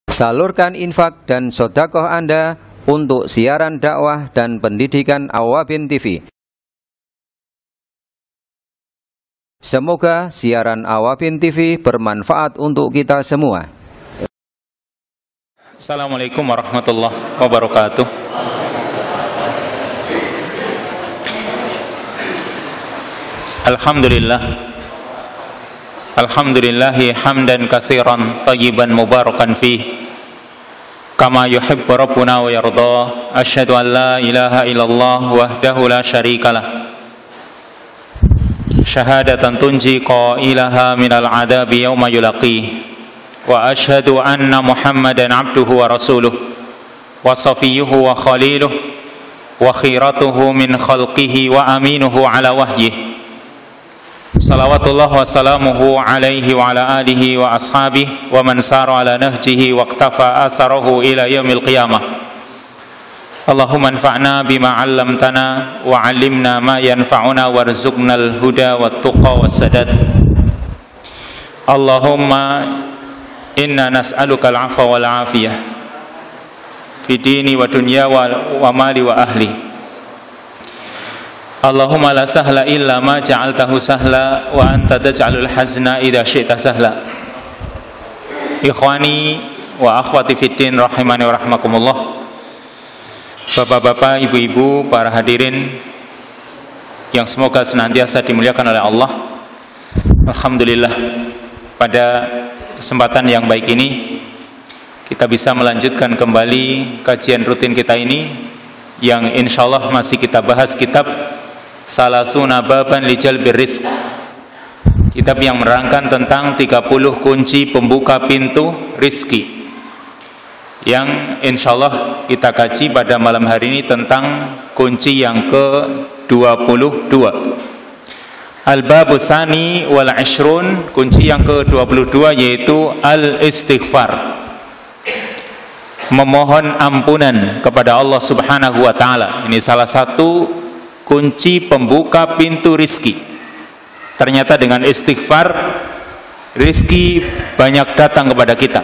Salurkan infak dan sedekah Anda untuk siaran dakwah dan pendidikan Awwabin TV. Semoga siaran Awwabin TV bermanfaat untuk kita semua. Assalamualaikum warahmatullahi wabarakatuh. Alhamdulillahi hamdan katsiran tayyiban mubarakan fih kama yuhibbu rabbuna wa yarda. Asyhadu an la ilaha illallah wahdahu la syarikalah syahadatan tunji qailaha minal adabi yawma yulaqih. Wa asyhadu anna Muhammadan abduhu wa rasuluh wa safiyyuhu wa khaliluh wa khiratuhu min khalqihi wa aminuhu ala wahyih. Salawatullah wa salamuhu alaihi wa ala alihi wa ashabihi wa man sara ala nahjihi wa iqtafa atharahu ila yaumil qiyamah. Allahumma anfa'na bima 'allamtana wa 'allimna ma yanfa'una warzuqnal huda wat tuqa was sadad. Allahumma inna nas'aluka al-'afwa wal 'afiyah fi dini wa dunya wa mali wa ahli. Allahumma la sahla illa ma ja'altahu sahla wa anta taj'alul hazna idza syi'ta sahla. Ikhwani wa akhwati fiddin rahimani wa rahmakumullah. Bapak-bapak, ibu-ibu, para hadirin yang semoga senantiasa dimuliakan oleh Allah. Alhamdulillah, pada kesempatan yang baik ini kita bisa melanjutkan kembali kajian rutin kita ini yang insyaallah masih kita bahas kitab Salasuna Baban Lijalbir Rizq, kitab yang menerangkan tentang 30 kunci pembuka pintu rizki, yang insyaallah kita kaji pada malam hari ini tentang kunci yang ke-22, Al-Babu Tsani wal Ishrun, kunci yang ke-22 yaitu Al-Istighfar, memohon ampunan kepada Allah Subhanahu wa taala. Ini salah satu kunci pembuka pintu rizki. Ternyata dengan istighfar rizki banyak datang kepada kita.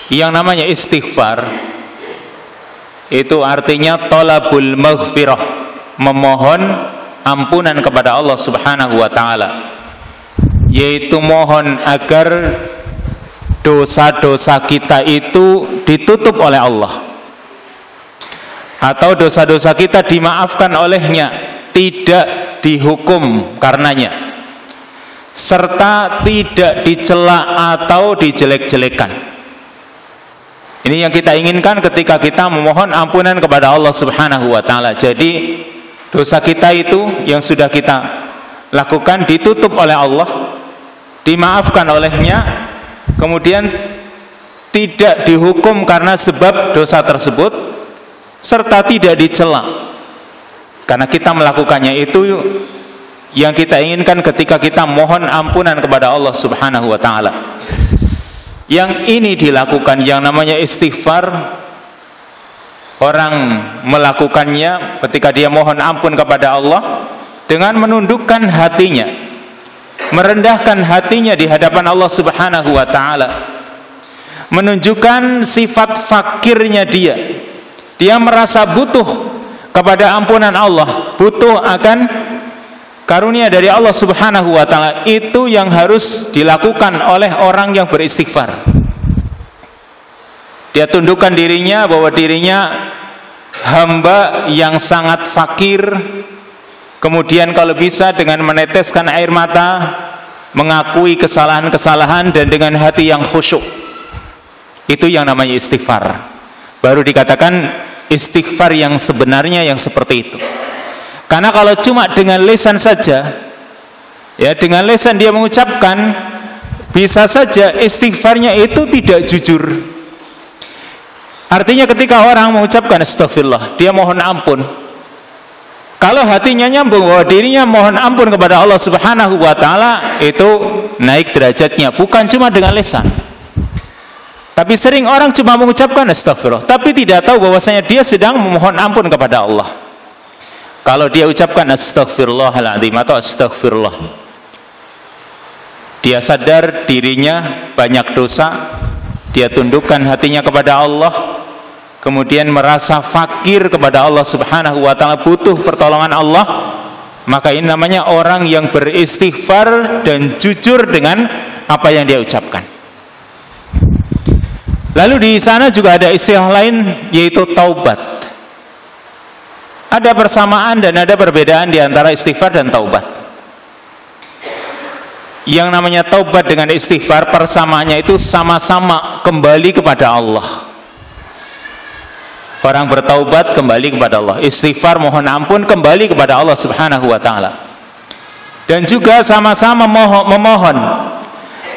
Yang namanya istighfar itu artinya thalabul maghfirah, memohon ampunan kepada Allah Subhanahu wa taala, yaitu mohon agar dosa-dosa kita itu ditutup oleh Allah, atau dosa-dosa kita dimaafkan olehnya, tidak dihukum karenanya, serta tidak dicela atau dijelek-jelekan. Ini yang kita inginkan ketika kita memohon ampunan kepada Allah Subhanahu wa taala. Jadi dosa kita itu yang sudah kita lakukan ditutup oleh Allah, dimaafkan olehnya, kemudian tidak dihukum karena sebab dosa tersebut, serta tidak dicela karena kita melakukannya. Itu yang kita inginkan ketika kita mohon ampunan kepada Allah Subhanahu wa taala. Yang ini dilakukan, yang namanya istighfar, orang melakukannya ketika dia mohon ampun kepada Allah dengan menundukkan hatinya, merendahkan hatinya di hadapan Allah Subhanahu wa taala, menunjukkan sifat fakirnya dia. Dia merasa butuh kepada ampunan Allah, butuh akan karunia dari Allah Subhanahu wa taala. Itu yang harus dilakukan oleh orang yang beristighfar. Dia tundukkan dirinya bahwa dirinya hamba yang sangat fakir, kemudian kalau bisa dengan meneteskan air mata, mengakui kesalahan-kesalahan dan dengan hati yang khusyuk. Itu yang namanya istighfar. Baru dikatakan istighfar yang sebenarnya yang seperti itu. Karena kalau cuma dengan lisan saja, ya dengan lisan dia mengucapkan, bisa saja istighfarnya itu tidak jujur. Artinya ketika orang mengucapkan astagfirullah, dia mohon ampun, kalau hatinya nyambung bahwa dirinya mohon ampun kepada Allah Subhanahu wa taala, itu naik derajatnya, bukan cuma dengan lisan. Tapi sering orang cuma mengucapkan astagfirullah, tapi tidak tahu bahwasanya dia sedang memohon ampun kepada Allah. Kalau dia ucapkan astagfirullahaladzim atau astagfirullah, dia sadar dirinya banyak dosa, dia tundukkan hatinya kepada Allah, kemudian merasa fakir kepada Allah Subhanahu wa taala, butuh pertolongan Allah, maka ini namanya orang yang beristighfar dan jujur dengan apa yang dia ucapkan. Lalu di sana juga ada istilah lain, yaitu taubat. Ada persamaan dan ada perbedaan di antara istighfar dan taubat. Yang namanya taubat dengan istighfar, persamaannya itu sama-sama kembali kepada Allah. Orang bertaubat kembali kepada Allah, istighfar mohon ampun kembali kepada Allah Subhanahu wa taala. Dan juga sama-sama memohon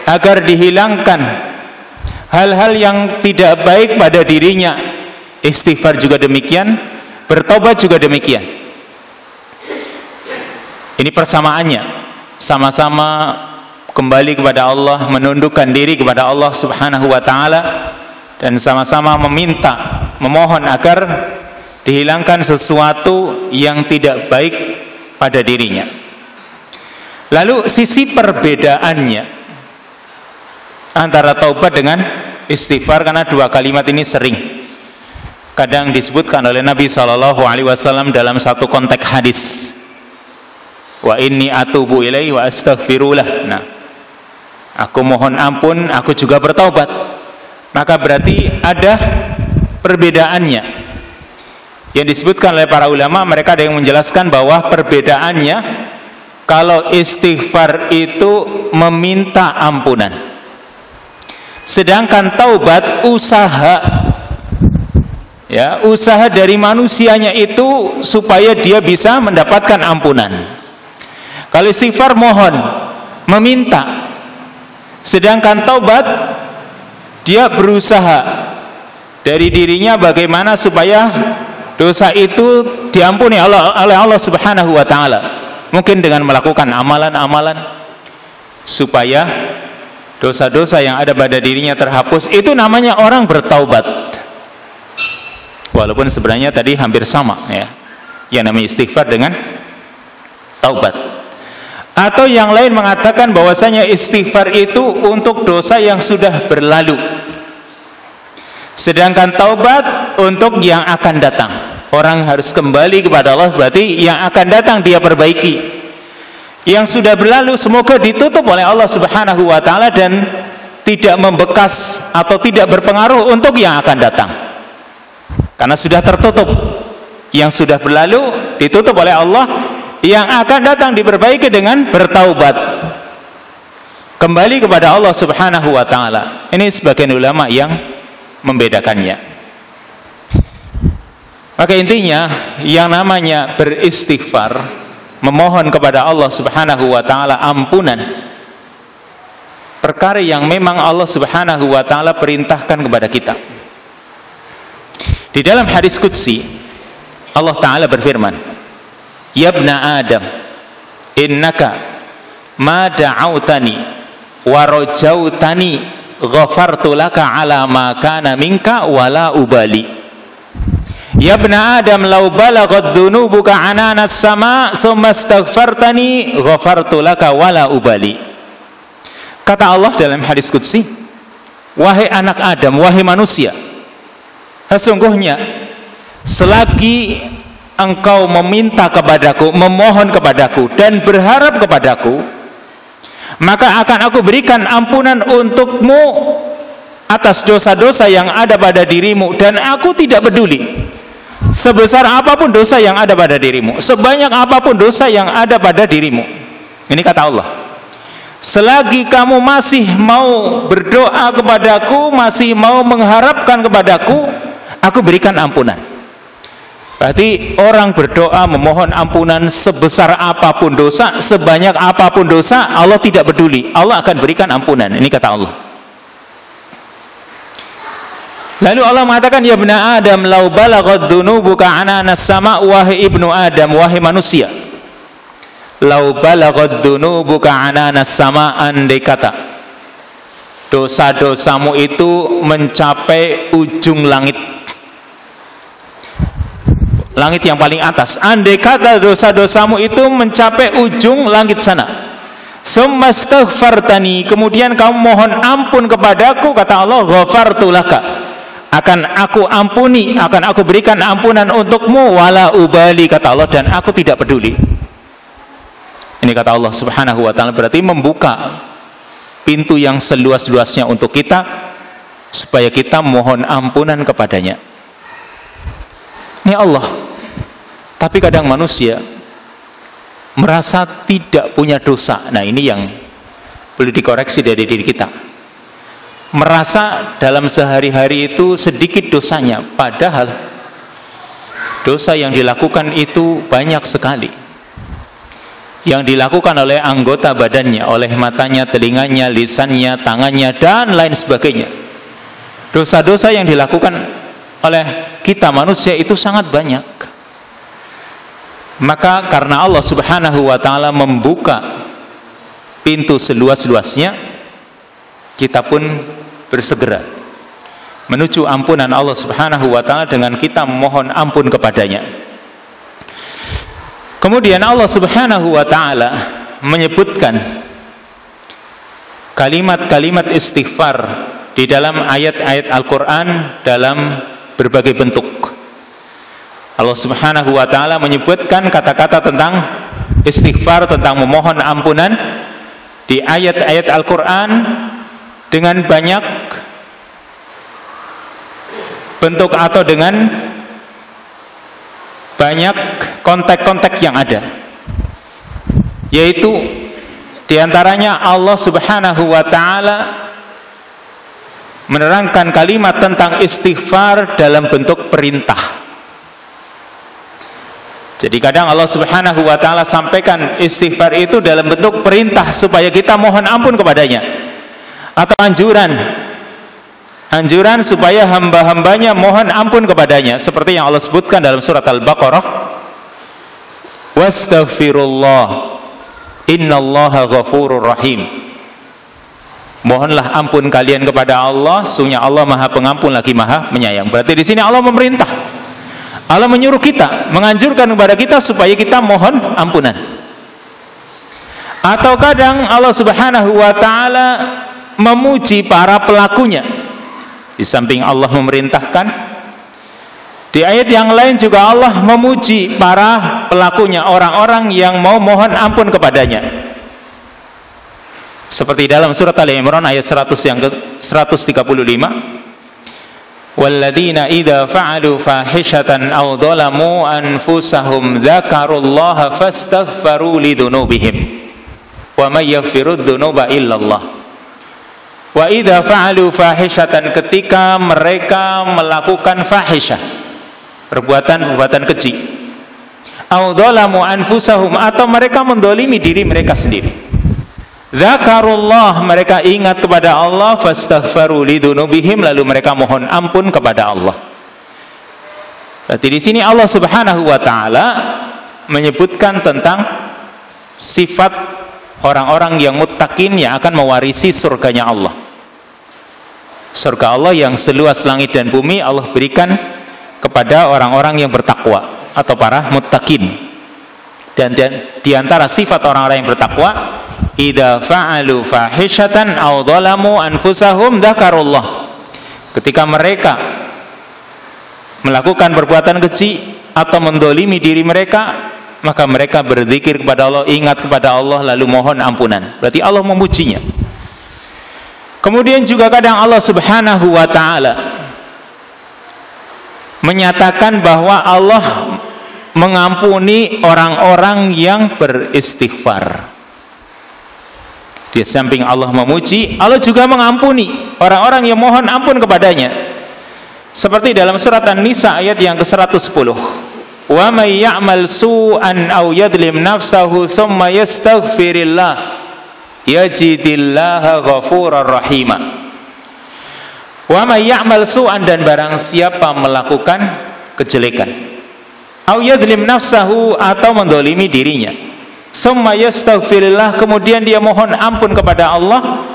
agar dihilangkan hal-hal yang tidak baik pada dirinya. Istighfar juga demikian, bertaubat juga demikian. Ini persamaannya, sama-sama kembali kepada Allah, menundukkan diri kepada Allah Subhanahu wa taala, dan sama-sama memohon agar dihilangkan sesuatu yang tidak baik pada dirinya. Lalu sisi perbedaannya antara taubat dengan istighfar, karena dua kalimat ini sering kadang disebutkan oleh Nabi SAW dalam satu konteks hadis, wa inni atubu ilaihi wa astaghfirullah. Nah, aku mohon ampun, aku juga bertaubat. Maka berarti ada perbedaannya yang disebutkan oleh para ulama. Mereka ada yang menjelaskan bahwa perbedaannya, kalau istighfar itu meminta ampunan, sedangkan taubat usaha, ya, usaha dari manusianya itu supaya dia bisa mendapatkan ampunan. Kalau istighfar mohon, meminta, sedangkan taubat dia berusaha dari dirinya bagaimana supaya dosa itu diampuni oleh Allah Subhanahu wa taala. Mungkin dengan melakukan amalan-amalan supaya dosa-dosa yang ada pada dirinya terhapus. Itu namanya orang bertaubat. Walaupun sebenarnya tadi hampir sama, ya, yang namanya istighfar dengan taubat. Atau yang lain mengatakan bahwasanya istighfar itu untuk dosa yang sudah berlalu, sedangkan taubat untuk yang akan datang. Orang harus kembali kepada Allah, berarti yang akan datang dia perbaiki. Yang sudah berlalu semoga ditutup oleh Allah Subhanahu wa taala dan tidak membekas atau tidak berpengaruh untuk yang akan datang, karena sudah tertutup. Yang sudah berlalu ditutup oleh Allah, yang akan datang diperbaiki dengan bertaubat, kembali kepada Allah Subhanahu wa taala. Ini sebagian ulama yang membedakannya. Maka intinya, yang namanya beristighfar, memohon kepada Allah Subhanahu wa taala ampunan, perkara yang memang Allah Subhanahu wa taala perintahkan kepada kita. Di dalam hadis qudsi, Allah taala berfirman, ya ibna Adam, innaka ma da'autani wa rajautani ghafartu laka ala ma kana minka wala ubali. Ya ibna Adam, law balaghat dhunubuka anana as-sama thumma astaghfartani ghafartu laka wala ubali. Kata Allah dalam hadis qudsi, wahai anak Adam, wahai manusia, sesungguhnya selagi engkau meminta kepadaku, memohon kepadaku dan berharap kepadaku, maka akan aku berikan ampunan untukmu atas dosa-dosa yang ada pada dirimu, dan aku tidak peduli sebesar apapun dosa yang ada pada dirimu, sebanyak apapun dosa yang ada pada dirimu. Ini kata Allah, selagi kamu masih mau berdoa kepadaku, masih mau mengharapkan kepadaku, aku berikan ampunan. Berarti orang berdoa memohon ampunan sebesar apapun dosa, sebanyak apapun dosa, Allah tidak peduli, Allah akan berikan ampunan. Ini kata Allah. Lalu Allah mengatakan, ya ibna Adam, law balaghat dhunubuka ananas sama, wahai ibnu Adam, wahai manusia, law balaghat dhunubuka ananas sama, andai kata dosa-dosamu itu mencapai ujung langit, langit yang paling atas. Andai kata dosa-dosamu itu mencapai ujung langit sana, Summa astaghfartani, kemudian kamu mohon ampun kepadaku, kata Allah, ghafartu laka, akan aku ampuni, akan aku berikan ampunan untukmu, wala ubali, kata Allah, dan aku tidak peduli. Ini kata Allah Subhanahu wa ta'ala, berarti membuka pintu yang seluas-luasnya untuk kita, supaya kita mohon ampunan kepadanya. Ini Allah. Tapi kadang manusia merasa tidak punya dosa. Nah, ini yang perlu dikoreksi dari diri kita. Merasa dalam sehari-hari itu sedikit dosanya, padahal dosa yang dilakukan itu banyak sekali. Yang dilakukan oleh anggota badannya, oleh matanya, telinganya, lisannya, tangannya, dan lain sebagainya. Dosa-dosa yang dilakukan oleh kita manusia itu sangat banyak. Maka karena Allah Subhanahu wa ta'ala membuka pintu seluas-luasnya, kita pun bersegera menuju ampunan Allah Subhanahu wa ta'ala dengan kita memohon ampun kepadanya. Kemudian Allah Subhanahu wa ta'ala menyebutkan kalimat-kalimat istighfar di dalam ayat-ayat Al-Quran dalam berbagai bentuk. Allah Subhanahu wa ta'ala menyebutkan kata-kata tentang istighfar, tentang memohon ampunan di ayat-ayat Al-Quran dengan banyak bentuk atau dengan banyak konteks-konteks yang ada, yaitu diantaranya Allah Subhanahu wa ta'ala menerangkan kalimat tentang istighfar dalam bentuk perintah. Jadi kadang Allah Subhanahu wa ta'ala sampaikan istighfar itu dalam bentuk perintah supaya kita mohon ampun kepadanya, atau anjuran supaya hamba-hambanya mohon ampun kepadanya, seperti yang Allah sebutkan dalam surat Al-Baqarah, wastaghfirullah innallaha ghafurur rahim, mohonlah ampun kalian kepada Allah, sungguhnya Allah Maha Pengampun lagi Maha Penyayang. Berarti di sini Allah memerintah, Allah menyuruh kita, menganjurkan kepada kita supaya kita mohon ampunan. Atau kadang Allah Subhanahu wa ta'ala memuji para pelakunya. Di samping Allah memerintahkan, di ayat yang lain juga Allah memuji para pelakunya, orang-orang yang mau mohon ampun kepadanya. Seperti dalam surat Ali Imran ayat 100 yang ke-135, walladzina idza fa'alu fahishatan aw dhalamu anfusahum dzakarullaha fastaghfaru lidzunubihim wa may yaghfirudz dzunuba illallah. Wa idza fa'alu fahishatan, ketika mereka melakukan fahisyah, perbuatan-perbuatan keji, au dzalamu anfusahum, atau mereka mendolimi diri mereka sendiri, dzakarullah, mereka ingat kepada Allah, fastaghfaru lidzunubihim, lalu mereka mohon ampun kepada Allah. Berarti di sini Allah Subhanahu wa ta'ala menyebutkan tentang sifat orang-orang yang muttaqin yang akan mewarisi surganya Allah. Surga Allah yang seluas langit dan bumi Allah berikan kepada orang-orang yang bertakwa atau para muttaqin. Dan di antara sifat orang-orang yang bertakwa, idza fa'alu fahishatan aw dhalamu anfusahum dzakarullah, ketika mereka melakukan perbuatan keji atau mendolimi diri mereka, maka mereka berzikir kepada Allah, ingat kepada Allah, lalu mohon ampunan. Berarti Allah memujinya. Kemudian juga kadang Allah Subhanahu wa ta'ala menyatakan bahwa Allah mengampuni orang-orang yang beristighfar. Di samping Allah memuji, Allah juga mengampuni orang-orang yang mohon ampun kepadanya. Seperti dalam surat An-Nisa ayat yang ke-110, wa may ya'mal su'an aw yadlim nafsahu thumma yastaghfirillah yajidillaha ghafurar rahima. Wa may ya'mal su'an, dan barang siapa melakukan kejelekan, aw yadlim nafsahu, atau mendolimi dirinya, thumma yastaghfirillah, kemudian dia mohon ampun kepada Allah,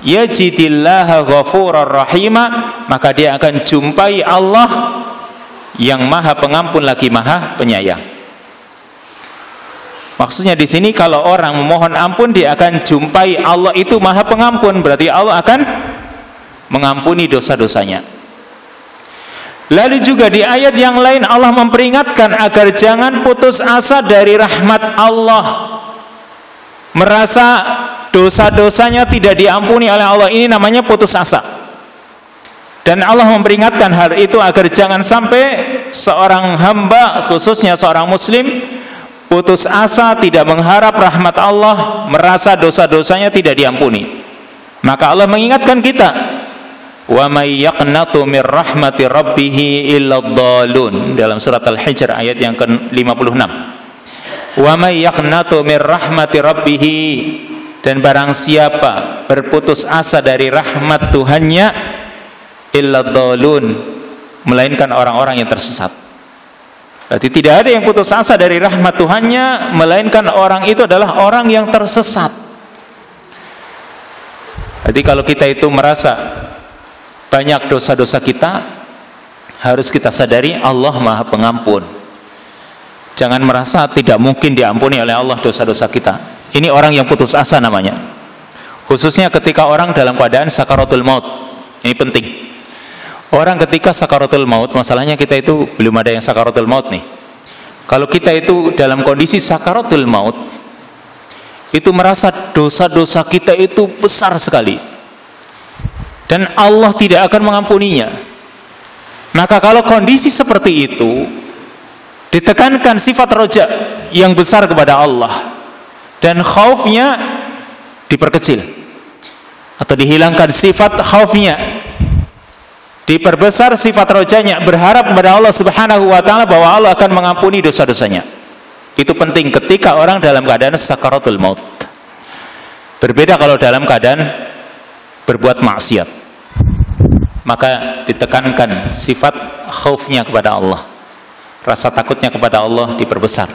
yajidillaha ghafurar rahima, maka dia akan jumpai Allah yang Maha Pengampun lagi Maha Penyayang. Maksudnya di sini kalau orang memohon ampun dia akan jumpai Allah itu Maha Pengampun, berarti Allah akan mengampuni dosa-dosanya. Lalu juga di ayat yang lain Allah memperingatkan agar jangan putus asa dari rahmat Allah, merasa dosa-dosanya tidak diampuni oleh Allah, ini namanya putus asa. Dan Allah memperingatkan hal itu agar jangan sampai seorang hamba, khususnya seorang muslim, putus asa, tidak mengharap rahmat Allah, merasa dosa-dosanya tidak diampuni. Maka Allah mengingatkan kita, wa may yaqnatu mir rahmati rabbih illa dhalun, dalam surat Al-Hijr ayat yang ke-56. Wa may yaqnatu mir rahmati rabbih, dan barang siapa berputus asa dari rahmat Tuhannya, illa dhalun, melainkan orang-orang yang tersesat. Berarti tidak ada yang putus asa dari rahmat Tuhannya, melainkan orang itu adalah orang yang tersesat. Jadi kalau kita itu merasa banyak dosa-dosa kita, harus kita sadari Allah Maha Pengampun. Jangan merasa tidak mungkin diampuni oleh Allah dosa-dosa kita. Ini orang yang putus asa namanya. Khususnya ketika orang dalam keadaan sakaratul maut. Ini penting. Orang ketika sakaratul maut, masalahnya kita itu belum ada yang sakaratul maut nih. Kalau kita itu dalam kondisi sakaratul maut, itu merasa dosa-dosa kita itu besar sekali, dan Allah tidak akan mengampuninya. Maka kalau kondisi seperti itu, ditekankan sifat roja yang besar kepada Allah, dan khaufnya diperkecil atau dihilangkan sifat khaufnya, diperbesar sifat rojanya, berharap kepada Allah Subhanahu wa ta'ala bahwa Allah akan mengampuni dosa-dosanya. Itu penting ketika orang dalam keadaan sakaratul maut. Berbeda kalau dalam keadaan berbuat maksiat, maka ditekankan sifat khaufnya kepada Allah, rasa takutnya kepada Allah diperbesar,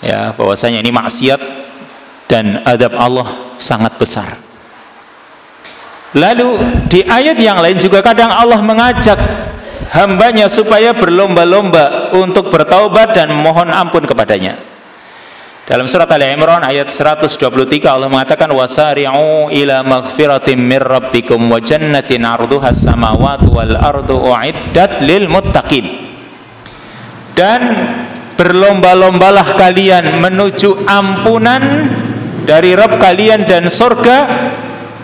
ya, bahwasanya ini maksiat dan adab Allah sangat besar. Lalu di ayat yang lain juga kadang Allah mengajak hambanya supaya berlomba-lomba untuk bertaubat dan mohon ampun kepadanya. Dalam surat Ali Imran ayat 123 Allah mengatakan, wasari'u ila maghfiratin mir rabbikum wa jannatin 'arduha as-samawati wal ardu u'iddat lil muttaqin. Dan berlomba-lombalah kalian menuju ampunan dari Rabb kalian dan surga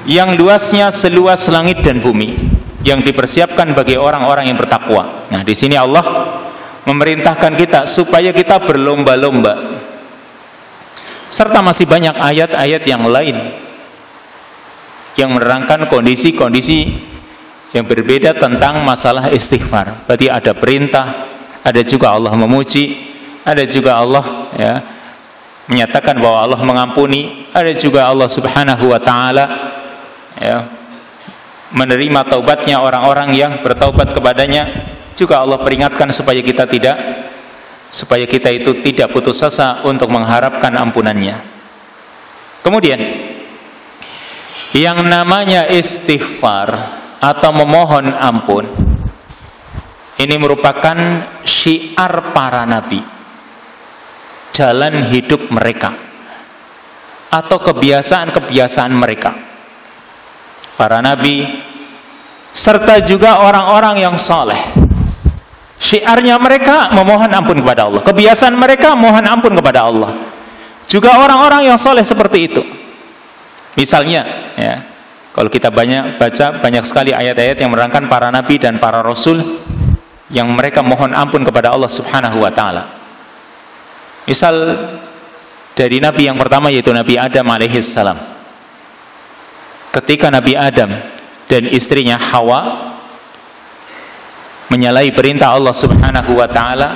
yang luasnya seluas langit dan bumi, yang dipersiapkan bagi orang-orang yang bertakwa. Nah, di sini Allah memerintahkan kita supaya kita berlomba-lomba. Serta masih banyak ayat-ayat yang lain yang menerangkan kondisi-kondisi yang berbeda tentang masalah istighfar. Berarti ada perintah, ada juga Allah memuji, ada juga Allah, ya, menyatakan bahwa Allah mengampuni, ada juga Allah Subhanahu wa ta'ala, ya, menerima taubatnya orang-orang yang bertaubat kepadanya. Juga Allah peringatkan supaya kita itu tidak putus asa untuk mengharapkan ampunannya. Kemudian yang namanya istighfar atau memohon ampun, ini merupakan syiar para nabi, jalan hidup mereka atau kebiasaan-kebiasaan mereka, para nabi serta juga orang-orang yang saleh. Syiarnya mereka memohon ampun kepada Allah, kebiasaan mereka mohon ampun kepada Allah. Juga orang-orang yang saleh seperti itu. Misalnya, ya, kalau kita baca banyak sekali ayat-ayat yang menerangkan para nabi dan para rasul yang mereka mohon ampun kepada Allah Subhanahu wa ta'ala. Misal dari nabi yang pertama, yaitu Nabi Adam alaihissalam. Ketika Nabi Adam dan istrinya Hawa menyalahi perintah Allah Subhanahu wa ta'ala,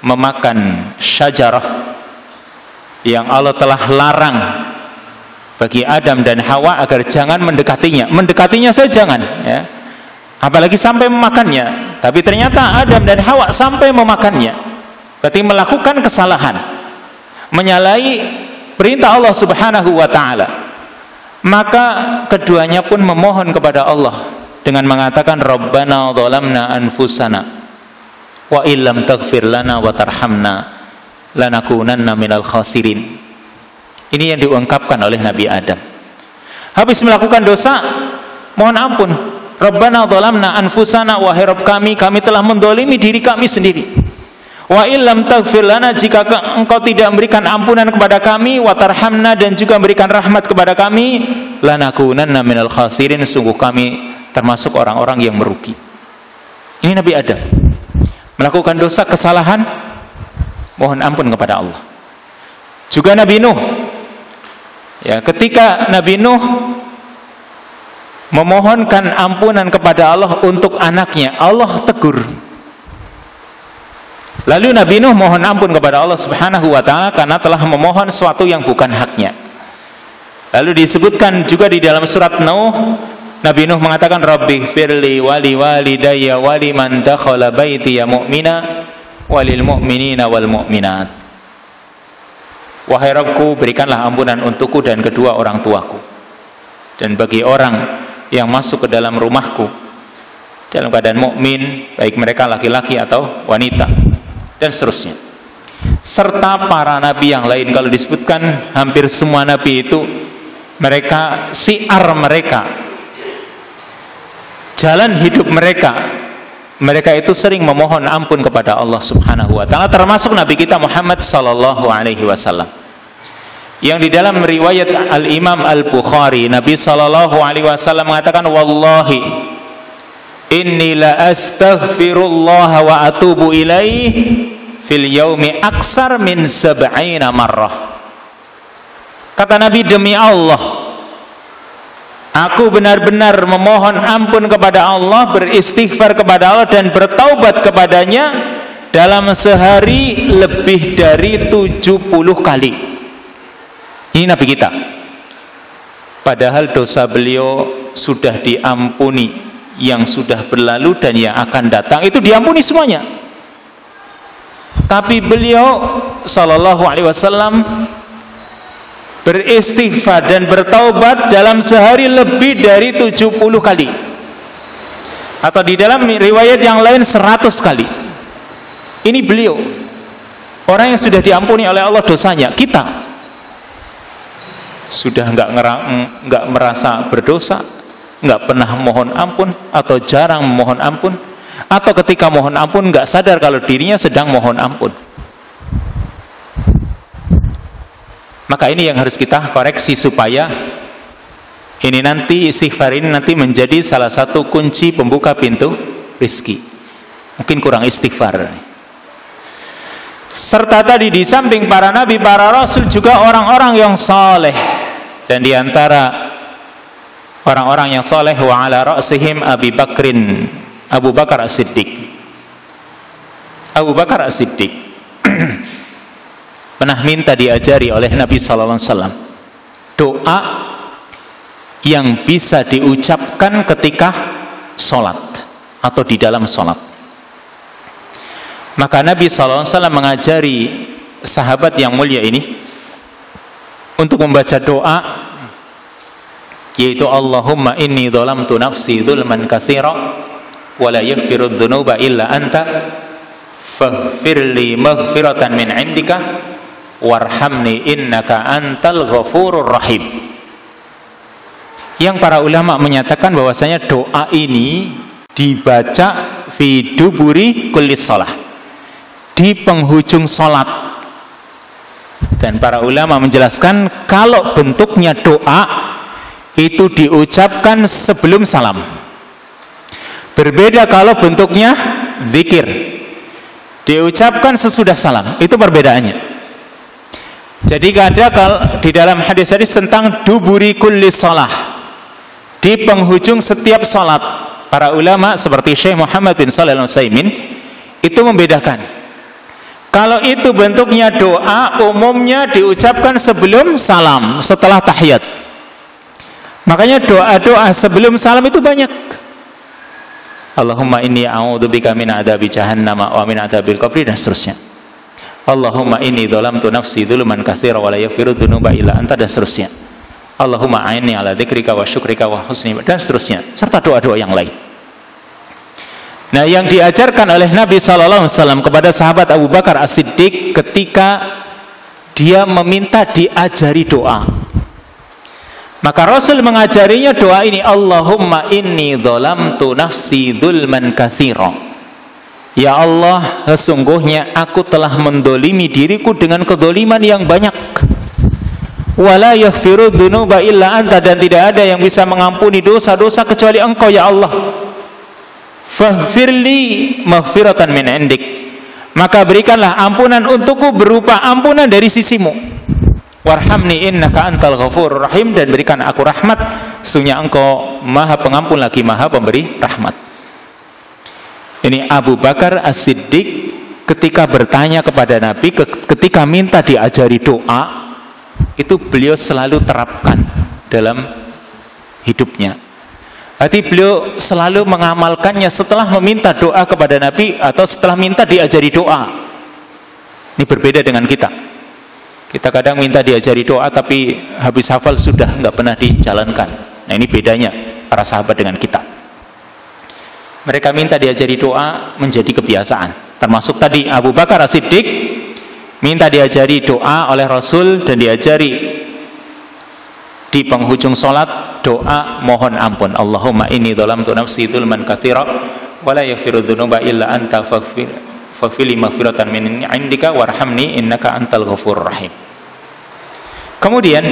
memakan syajarah yang Allah telah larang bagi Adam dan Hawa agar jangan mendekatinya saja jangan, ya, apalagi sampai memakannya. Tapi ternyata Adam dan Hawa sampai memakannya, berarti melakukan kesalahan, menyalahi perintah Allah Subhanahu wa ta'ala. Maka keduanya pun memohon kepada Allah dengan mengatakan, Rabbana dhalamna anfusana wa illam taghfir lana wa tarhamna lanakunanna minal khasirin. Ini yang diungkapkan oleh Nabi Adam. Habis melakukan dosa, mohon ampun. Rabbana dhalamna anfusana, wahai Rabb kami telah mendolimi diri kami sendiri. Wa illam taghfir lana, jika engkau tidak memberikan ampunan kepada kami, wa tarhamna, dan juga memberikan rahmat kepada kami, lanakunanna minal khasirin, sungguh kami termasuk orang-orang yang merugi. Ini Nabi Adam melakukan dosa, kesalahan, mohon ampun kepada Allah. Juga Nabi Nuh, ya, ketika Nabi Nuh memohonkan ampunan kepada Allah untuk anaknya, Allah tegur. Lalu Nabi Nuh mohon ampun kepada Allah Subhanahu wa ta'ala karena telah memohon sesuatu yang bukan haknya. Lalu disebutkan juga di dalam surat Nuh, Nabi Nuh mengatakan, Rabbi firli wali walidayya wali man dakhala baitiya mu'mina walil mu'minina wal mu'minat. Wahai Rabbku, berikanlah ampunan untukku dan kedua orang tuaku, dan bagi orang yang masuk ke dalam rumahku dalam keadaan mukmin, baik mereka laki-laki atau wanita, dan seterusnya. Serta para nabi yang lain. Kalau disebutkan hampir semua nabi itu, mereka, syiar mereka, jalan hidup mereka itu sering memohon ampun kepada Allah Subhanahu wa ta'ala, termasuk Nabi kita Muhammad sallallahu alaihi wasallam. Yang di dalam riwayat Al-Imam Al-Bukhari, Nabi sallallahu alaihi wasallam mengatakan, wallahi inni la astaghfirullah wa atubu ilaih fil yaumi aksar min 70 marrah. Kata Nabi, demi Allah, aku benar-benar memohon ampun kepada Allah, beristighfar kepada Allah, dan bertaubat kepadanya dalam sehari lebih dari 70 kali. Ini Nabi kita. Padahal dosa beliau sudah diampuni, yang sudah berlalu dan yang akan datang itu diampuni semuanya. Tapi beliau sallallahu alaihi wasallam beristighfar dan bertaubat dalam sehari lebih dari 70 kali, atau di dalam riwayat yang lain 100 kali. Ini beliau, orang yang sudah diampuni oleh Allah dosanya. Kita sudah nggak merasa berdosa, nggak pernah mohon ampun, atau jarang memohon ampun, atau ketika mohon ampun nggak sadar kalau dirinya sedang mohon ampun. Maka ini yang harus kita koreksi, supaya ini nanti, istighfar ini nanti menjadi salah satu kunci pembuka pintu rizki. Mungkin kurang istighfar. Serta tadi di samping para nabi, para rasul, juga orang-orang yang saleh. Dan diantara orang-orang yang saleh, wa ala ra'sihim Abu Bakar As-Siddiq. Abu Bakar As-Siddiq pernah minta diajari oleh Nabi sallallahu alaihi wasallam doa yang bisa diucapkan ketika sholat atau di dalam sholat. Maka Nabi sallallahu alaihi wasallam mengajari sahabat yang mulia ini untuk membaca doa, yaitu Allahumma inni dhalamtu nafsi dzulman katsira wa la yaghfiru dzunuba illa anta faghfirli maghfiratan min 'indika warhamni innaka antal ghafurur rahim. Yang para ulama menyatakan bahwasanya doa ini dibaca fi duburi kulli shalah, di penghujung salat. Dan para ulama menjelaskan kalau bentuknya doa itu diucapkan sebelum salam. Berbeda kalau bentuknya zikir, diucapkan sesudah salam. Itu perbedaannya. Jadi ada kalau di dalam hadis-hadis tentang duburi kulli shalah, di penghujung setiap salat, para ulama seperti Syekh Muhammad bin Shalih Al-Utsaimin itu membedakan. Kalau itu bentuknya doa, umumnya diucapkan sebelum salam, setelah tahiyat. Makanya doa-doa sebelum salam itu banyak. Allahumma inni a'udzubika min adzabi jahannam wa min adzabil qabri, dan seterusnya. Allahumma inni dhalamtu nafsi dzulman katsira wa la yaghfiru dzunuba illa anta, dan seterusnya. Allahumma a'inni ala dzikrika wa syukrika wa husni, dan seterusnya, serta doa-doa yang lain. Nah, yang diajarkan oleh Nabi SAW kepada sahabat Abu Bakar As-Siddiq ketika dia meminta diajari doa, maka Rasul mengajarinya doa ini, Allahumma inni dzalamtu nafsi dzulman katsira. Ya Allah, sesungguhnya aku telah mendolimi diriku dengan kedoliman yang banyak. Wala yaghfiru dzunuba illa anta, dan tidak ada yang bisa mengampuni dosa-dosa kecuali Engkau ya Allah. Faghfirli maghfiratan min indik, maka berikanlah ampunan untukku berupa ampunan dari sisimu. Warhamni innaka antal ghafurur rahim, dan berikan aku rahmat, sesungguhnya Engkau Maha Pengampun lagi Maha Pemberi rahmat. Ini Abu Bakar As-Siddiq ketika bertanya kepada Nabi, ketika minta diajari doa, itu beliau selalu terapkan dalam hidupnya. Hati beliau selalu mengamalkannya setelah meminta doa kepada Nabi atau setelah minta diajari doa. Ini berbeda dengan kita. Kita kadang minta diajari doa tapi habis hafal sudah nggak pernah dijalankan. Nah, ini bedanya para sahabat dengan kita. Mereka minta diajari doa menjadi kebiasaan. Termasuk tadi Abu Bakar As-Siddiq minta diajari doa oleh Rasul dan diajari di penghujung sholat doa mohon ampun, Allahumma inni dzalamtu nafsi dzulman katsira wa la yaghfiru dzunuba illa anta faghfirli maghfiratan min indika warhamni innaka antal ghafurur rahim. Kemudian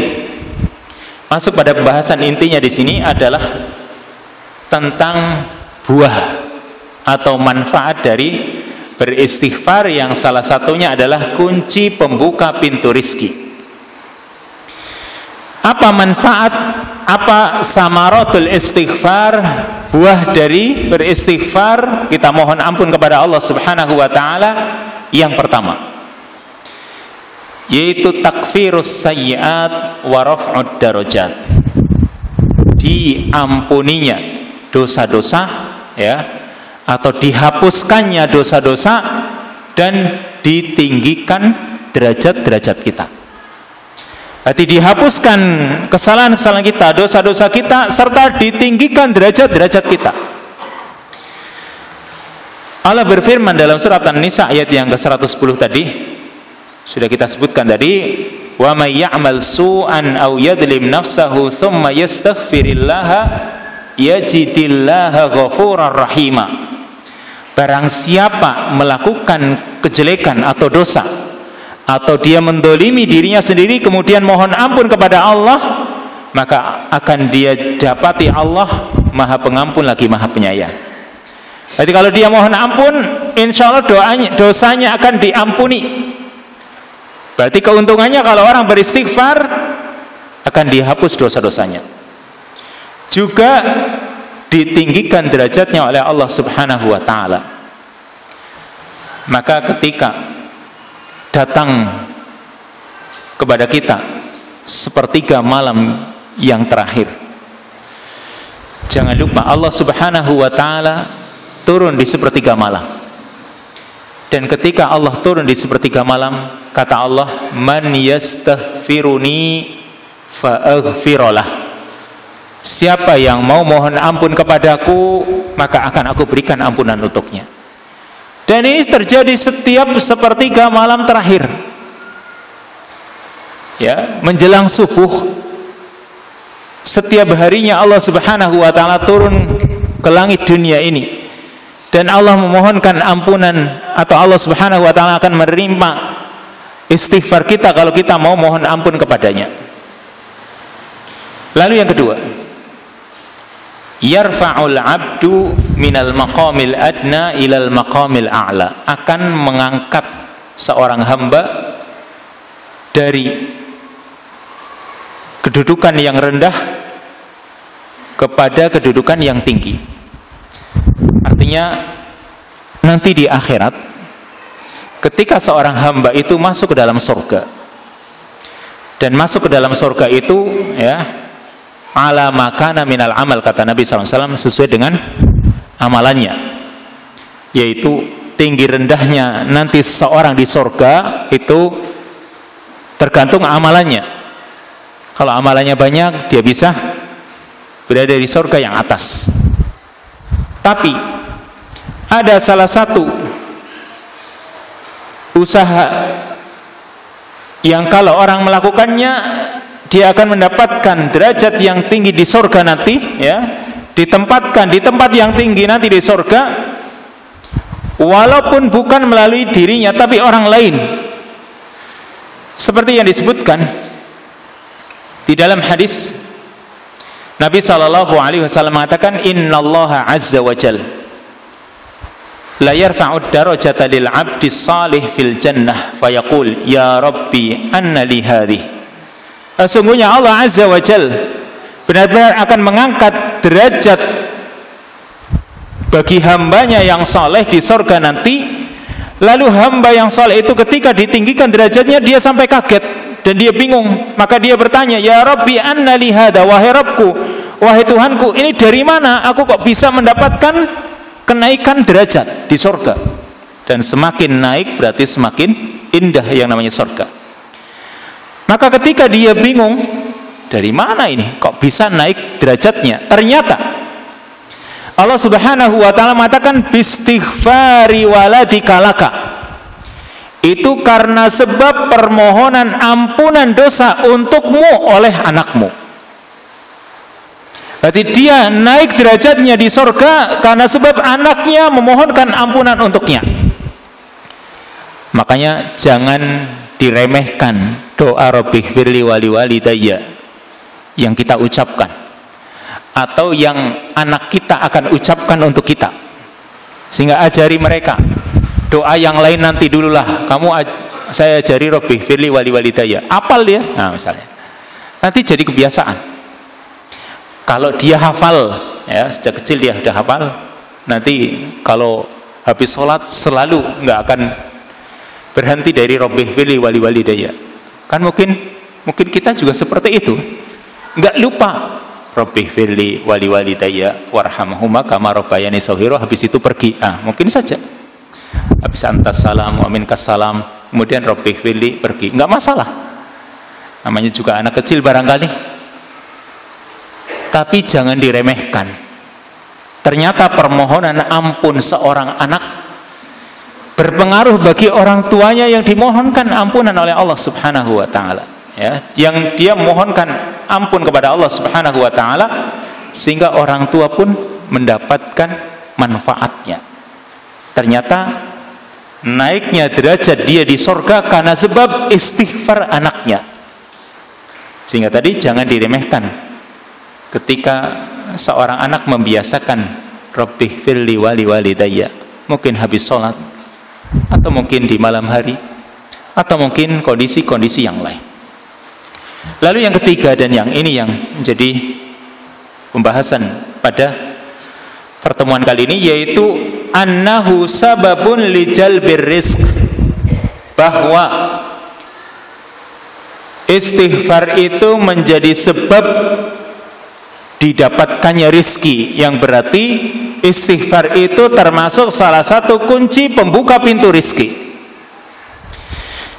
masuk pada pembahasan intinya di sini adalah tentang buah atau manfaat dari beristighfar, yang salah satunya adalah kunci pembuka pintu rizki. Apa manfaat, apa samaratul istighfar, buah dari beristighfar, kita mohon ampun kepada Allah Subhanahu wa taala? Yang pertama yaitu takfirus sayyiat wa raf'ud darajat, diampuninya dosa-dosa, ya, atau dihapuskannya dosa-dosa dan ditinggikan derajat-derajat kita. Berarti dihapuskan kesalahan-kesalahan kita, dosa-dosa kita, serta ditinggikan derajat-derajat kita. Allah berfirman dalam surat An-Nisa ayat yang ke-110 tadi, sudah kita sebutkan tadi, wa may ya'mal su'an aw yadlim nafsahu tsumma yastaghfirillaha yajidillaha ghafurar rahima. Barang siapa melakukan kejelekan atau dosa, atau dia mendolimi dirinya sendiri kemudian mohon ampun kepada Allah, maka akan dia dapati Allah Maha Pengampun lagi Maha Penyayang. Jadi kalau dia mohon ampun, insya Allah dosanya akan diampuni. Berarti keuntungannya kalau orang beristighfar, akan dihapus dosa-dosanya, juga ditinggikan derajatnya oleh Allah Subhanahu wa taala. Maka ketika datang kepada kita sepertiga malam yang terakhir, jangan lupa Allah Subhanahu wa taala turun di sepertiga malam. Dan ketika Allah turun di sepertiga malam, kata Allah, man yastaghfiruni fa'aghfirullah, siapa yang mau mohon ampun kepadaku, maka akan aku berikan ampunan untuknya. Dan ini terjadi setiap sepertiga malam terakhir, ya, menjelang subuh. Setiap harinya Allah Subhanahu wa taala turun ke langit dunia ini, dan Allah memohonkan ampunan, atau Allah Subhanahu wa taala akan menerima istighfar kita kalau kita mau mohon ampun kepadanya. Lalu yang kedua, yarfa'ul abdu minal maqamil adna ilal maqamil a'la, akan mengangkat seorang hamba dari kedudukan yang rendah kepada kedudukan yang tinggi. Artinya nanti di akhirat, ketika seorang hamba itu masuk ke dalam surga, dan masuk ke dalam surga itu, ya, ala makana minal amal, kata Nabi SAW, sesuai dengan amalannya, yaitu tinggi rendahnya nanti seseorang di surga itu tergantung amalannya. Kalau amalannya banyak, dia bisa berada di surga yang atas. Tapi ada salah satu usaha yang kalau orang melakukannya dia akan mendapatkan derajat yang tinggi di surga nanti, ya, ditempatkan di tempat yang tinggi nanti di surga, walaupun bukan melalui dirinya tapi orang lain, seperti yang disebutkan di dalam hadis Nabi SAW mengatakan, innallaha azza wa jal la yarfa'ud darajata lil 'abdi salih fil jannah fayaqul ya rabbi anna li hadhihi. Sesungguhnya Allah azza wa jal benar-benar akan mengangkat derajat bagi hambanya yang saleh di surga nanti. Lalu hamba yang saleh itu ketika ditinggikan derajatnya dia sampai kaget dan dia bingung, maka dia bertanya, ya rabbi anna li hadha, wahai Rabbku, wahai Tuhanku, ini dari mana aku kok bisa mendapatkan kenaikan derajat di surga? Dan semakin naik berarti semakin indah yang namanya surga. Maka ketika dia bingung, dari mana ini kok bisa naik derajatnya, ternyata Allah Subhanahu wa taala mengatakan bistighfari waladika laka. Itu karena sebab permohonan ampunan dosa untukmu oleh anakmu. Berarti dia naik derajatnya di surga karena sebab anaknya memohonkan ampunan untuknya. Makanya jangan diremehkan doa rabbighfirli wali walidayya yang kita ucapkan atau yang anak kita akan ucapkan untuk kita, sehingga ajari mereka doa yang lain nanti dululah, saya ajari rabbighfirli wali walidayya, apal dia, nah misalnya nanti jadi kebiasaan. Kalau dia hafal, ya sejak kecil dia sudah hafal, nanti kalau habis sholat selalu nggak akan berhenti dari rabbighfirli wali walidayya. Kan mungkin kita juga seperti itu, nggak lupa rabbighfirli wali walidayya warhamhuma kama rabbayani shaghira, habis itu pergi, mungkin saja habis antas salam wa minkas salam kemudian rabbighfirli pergi, nggak masalah, namanya juga anak kecil barangkali. Tapi jangan diremehkan. Ternyata permohonan ampun seorang anak berpengaruh bagi orang tuanya yang dimohonkan ampunan oleh Allah Subhanahu wa taala, ya, yang dia mohonkan ampun kepada Allah Subhanahu wa taala, sehingga orang tua pun mendapatkan manfaatnya. Ternyata naiknya derajat dia di surga karena sebab istighfar anaknya. Sehingga tadi jangan diremehkan ketika seorang anak membiasakan rabbighfirli wali walidayya, mungkin habis sholat, atau mungkin di malam hari, atau mungkin kondisi-kondisi yang lain. Lalu yang ketiga, dan yang ini yang menjadi pembahasan pada pertemuan kali ini, yaitu annahu sababun li jalbir rizq, bahwa istighfar itu menjadi sebab didapatkannya rizki, yang berarti istighfar itu termasuk salah satu kunci pembuka pintu rizki.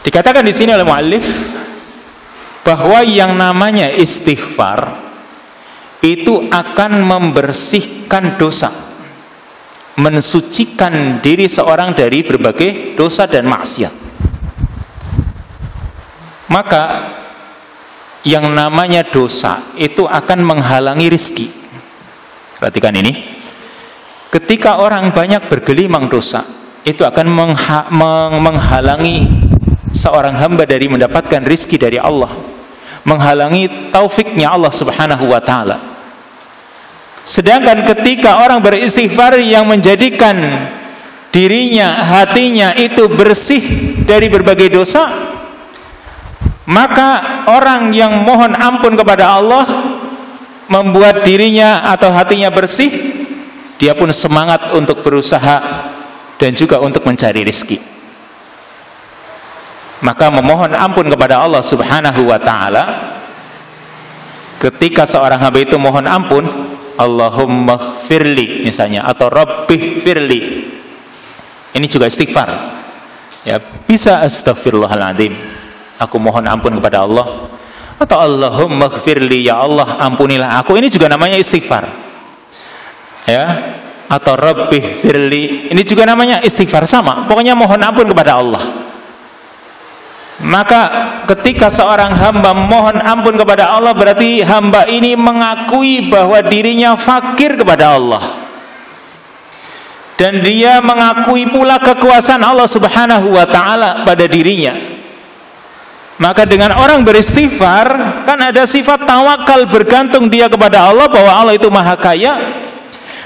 Dikatakan di sini oleh muallif bahwa yang namanya istighfar itu akan membersihkan dosa, mensucikan diri seorang dari berbagai dosa dan maksiat. Maka yang namanya dosa itu akan menghalangi rizki. Perhatikan ini, ketika orang banyak bergelimang dosa, itu akan menghalangi seorang hamba dari mendapatkan rizki dari Allah, menghalangi taufiknya Allah Subhanahu wa ta'ala. Sedangkan ketika orang beristighfar yang menjadikan dirinya, hatinya itu bersih dari berbagai dosa, maka orang yang mohon ampun kepada Allah membuat dirinya atau hatinya bersih, dia pun semangat untuk berusaha dan juga untuk mencari rizki. Maka memohon ampun kepada Allah Subhanahu wa ta'ala, ketika seorang hamba itu mohon ampun, Allahumma firli misalnya, atau rabbighfirli, ini juga istighfar, ya, bisa astaghfirullahaladzim, aku mohon ampun kepada Allah, atau Allahumma gfirli, ya Allah ampunilah aku, ini juga namanya istighfar, ya. atau Rabbih firli, ini juga namanya istighfar, sama. Pokoknya mohon ampun kepada Allah. Maka ketika seorang hamba mohon ampun kepada Allah, berarti hamba ini mengakui bahwa dirinya fakir kepada Allah, dan dia mengakui pula kekuasaan Allah Subhanahu wa ta'ala pada dirinya. Maka dengan orang beristighfar, kan ada sifat tawakal, bergantung dia kepada Allah, bahwa Allah itu maha kaya.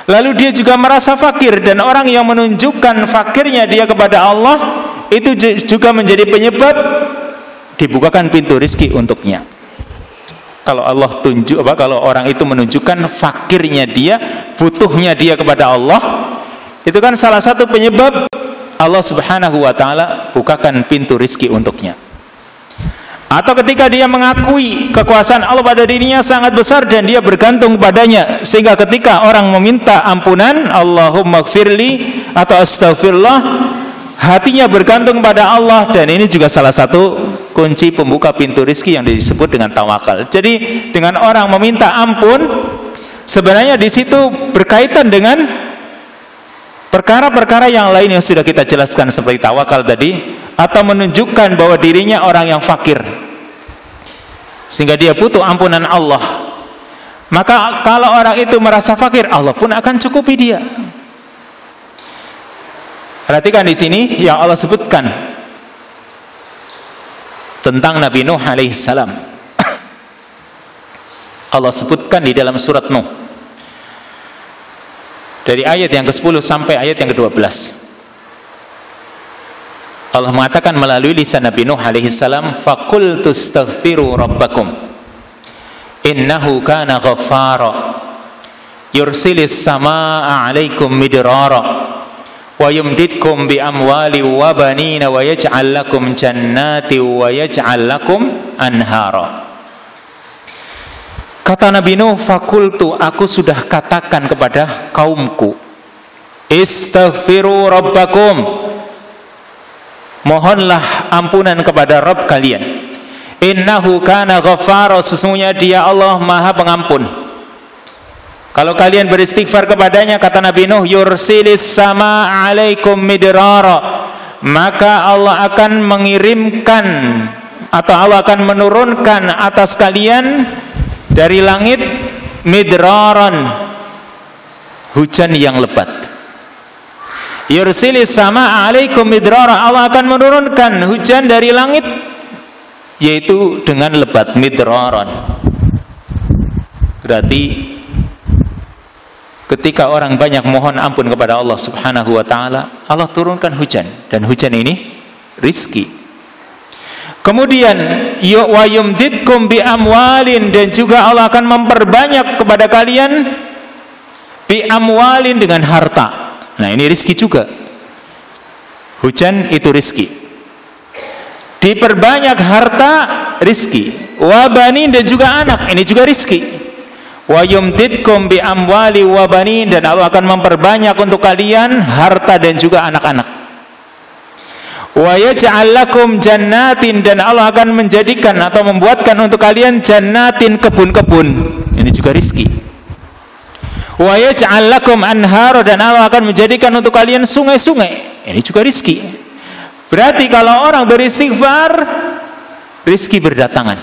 Lalu dia juga merasa fakir, dan orang yang menunjukkan fakirnya dia kepada Allah, itu juga menjadi penyebab dibukakan pintu rizki untuknya. Kalau Allah kalau orang itu menunjukkan fakirnya dia, butuhnya dia kepada Allah, itu kan salah satu penyebab Allah Subhanahu wa ta'ala bukakan pintu rizki untuknya. Atau ketika dia mengakui kekuasaan Allah pada dirinya sangat besar dan dia bergantung padanya, sehingga ketika orang meminta ampunan, Allahumma gfirli atau astaghfirullah, hatinya bergantung pada Allah. Dan ini juga salah satu kunci pembuka pintu rizki yang disebut dengan tawakal. Jadi dengan orang meminta ampun, sebenarnya di situ berkaitan dengan perkara-perkara yang lain yang sudah kita jelaskan seperti tawakal tadi, atau menunjukkan bahwa dirinya orang yang fakir sehingga dia butuh ampunan Allah. Maka kalau orang itu merasa fakir, Allah pun akan cukupi dia. Perhatikan di sini yang Allah sebutkan tentang Nabi Nuh alaihissalam. Allah sebutkan di dalam surat Nuh dari ayat yang ke-10 sampai ayat yang ke-12. Allah mengatakan melalui lisan Nabi Nuh alaihissalam, faqultu astaghfiru rabbakum innahu kana ghaffara yursilis samaa'a 'alaikum midrara wa yumdidkum bi amwali wa banina wa yaj'al lakum jannati wa yaj'al lakum anhara. Kata Nabi Nuh, fakultu, aku sudah katakan kepada kaumku, istaghfiru rabbakum, mohonlah ampunan kepada Rabb kalian. Innahu kana ghaffara, sesungguhnya dia Allah maha pengampun. Kalau kalian beristighfar kepadanya, kata Nabi Nuh, yursilis sama alaikum midrara, maka Allah akan mengirimkan atau Allah akan menurunkan atas kalian dari langit midraran, hujan yang lebat. Yursilis sama alaikum midrara, Allah akan menurunkan hujan dari langit, yaitu dengan lebat, midraran. Berarti ketika orang banyak mohon ampun kepada Allah Subhanahu wa ta'ala, Allah turunkan hujan, dan hujan ini rizki. Kemudian wa yumdidkum bi amwalin, dan juga Allah akan memperbanyak kepada kalian bi amwalin, dengan harta. Nah, ini rizki juga. Hujan itu rizki. Diperbanyak harta, rizki. Wa banin, dan juga anak, ini juga rizki. Wa yumdidkum bi amwali wa banin, dan Allah akan memperbanyak untuk kalian harta dan juga anak-anak. Wa yaj'al lakum jannatin, dan Allah akan menjadikan atau membuatkan untuk kalian jannatin, kebun-kebun, ini juga rizki. Wa yaj'al lakum anhar, dan Allah akan menjadikan untuk kalian sungai-sungai, ini juga rizki. Berarti kalau orang beristighfar, rizki berdatangan.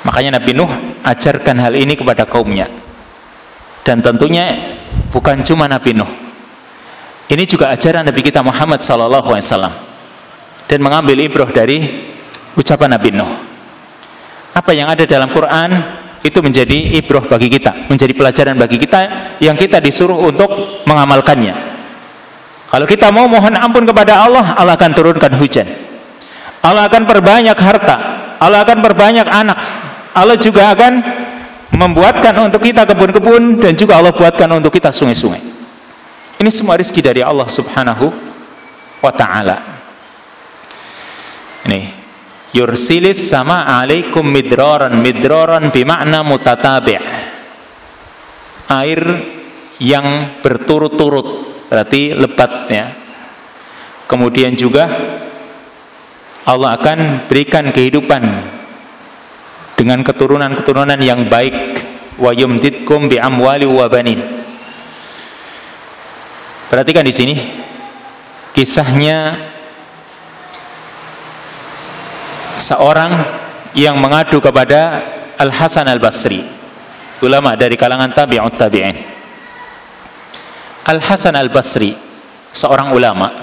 Makanya Nabi Nuh ajarkan hal ini kepada kaumnya. Dan tentunya bukan cuma Nabi Nuh, ini juga ajaran Nabi kita Muhammad SAW, dan mengambil ibrah dari ucapan Nabi Nuh. Apa yang ada dalam Quran itu menjadi ibrah bagi kita, menjadi pelajaran bagi kita yang kita disuruh untuk mengamalkannya. Kalau kita mau mohon ampun kepada Allah, Allah akan turunkan hujan, Allah akan perbanyak harta, Allah akan perbanyak anak, Allah juga akan membuatkan untuk kita kebun-kebun, dan juga Allah buatkan untuk kita sungai-sungai. Ini semua rizki dari Allah Subhanahu wa ta'ala. Ini yursilis sama alaikum midraran, midraran bimakna mutatabi', air yang berturut-turut, berarti lebat ya. Kemudian juga Allah akan berikan kehidupan dengan keturunan-keturunan yang baik. Wa yumdidkum bi amwali wa banin, Perhatikan di sini kisahnya seorang yang mengadu kepada Al-Hasan Al-Basri, ulama dari kalangan tabi'ut tabi'in. Al-Hasan Al-Basri, seorang ulama,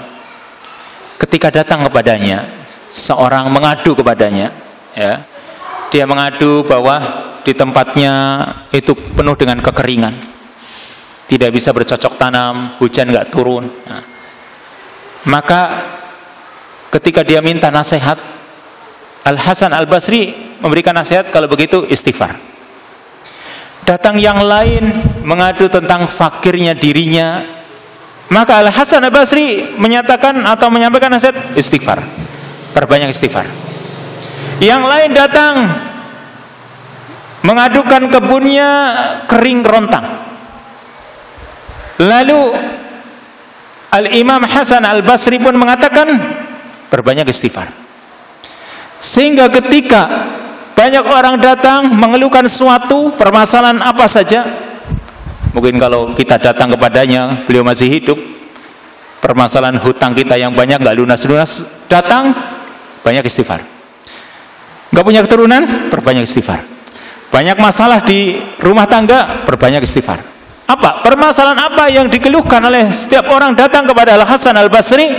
ketika datang kepadanya seorang mengadu kepadanya, ya, dia mengadu bahwa di tempatnya itu penuh dengan kekeringan, tidak bisa bercocok tanam, hujan nggak turun. Nah, maka ketika dia minta nasihat, Al-Hasan Al-Basri memberikan nasihat, kalau begitu istighfar. Datang yang lain mengadu tentang fakirnya dirinya, maka Al-Hasan Al-Basri menyatakan atau menyampaikan nasihat, istighfar, perbanyak istighfar. Yang lain datang mengadukan kebunnya kering kerontang, lalu Al-Imam Hasan Al-Basri pun mengatakan perbanyak istighfar. Sehingga ketika banyak orang datang mengeluhkan suatu permasalahan apa saja, mungkin kalau kita datang kepadanya, beliau masih hidup, permasalahan hutang kita yang banyak nggak lunas-lunas, datang banyak istighfar. Nggak punya keturunan, perbanyak istighfar. Banyak masalah di rumah tangga, perbanyak istighfar. Apa? Permasalahan apa yang dikeluhkan oleh setiap orang datang kepada Al-Hasan Al-Basri,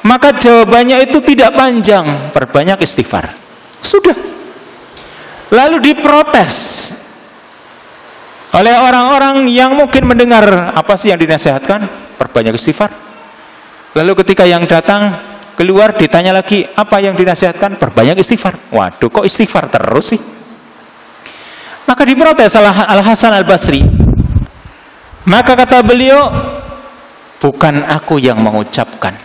maka jawabannya itu tidak panjang, perbanyak istighfar. Sudah. Lalu diprotes oleh orang-orang yang mungkin mendengar, apa sih yang dinasihatkan? Perbanyak istighfar. Lalu ketika yang datang keluar ditanya lagi, apa yang dinasihatkan? Perbanyak istighfar. Waduh, kok istighfar terus sih? Maka diprotes Al-Hasan Al-Basri. Maka kata beliau, bukan aku yang mengucapkan,